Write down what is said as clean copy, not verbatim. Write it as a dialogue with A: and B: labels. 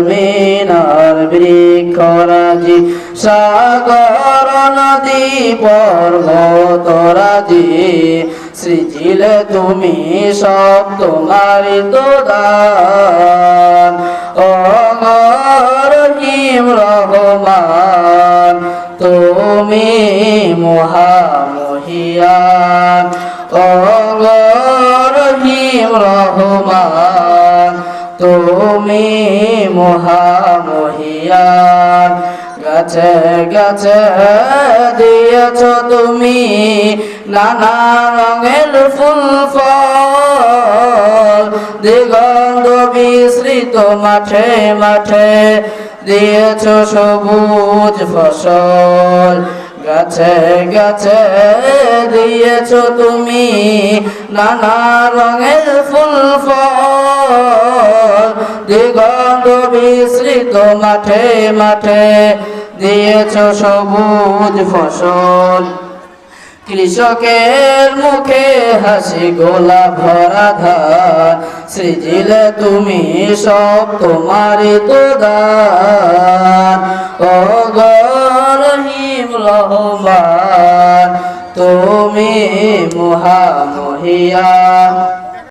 A: মিনার বৃক্ষরাজি সাগর নদী পর্বতরাজি সৃজিলে তুমি সব তোমারি তো দান ও রহিম রহমান তুমি মহামহিয়ান ও রহিম রহমান তুমি মহামহিয়ান গাছে গাছে দিয়েছ তুমি নানা রঙের ফুল ফল দিগন্ত বিস্তৃত মাঠে মাঠে দিয়েছ সবুজ ফসল গাছে গাছে দিয়েছ তুমি নানা রঙের ফুল ফল দিগন্ত বিস্তৃত মাঠে মাঠে দিয়েছ সবুজ ফসল কৃষকের মুখে হাসি গোলা ভরা ধান সৃজিলে তুমি সব তোমারি তো দান ও রহিম রহমান তুমি মহামহিয়ান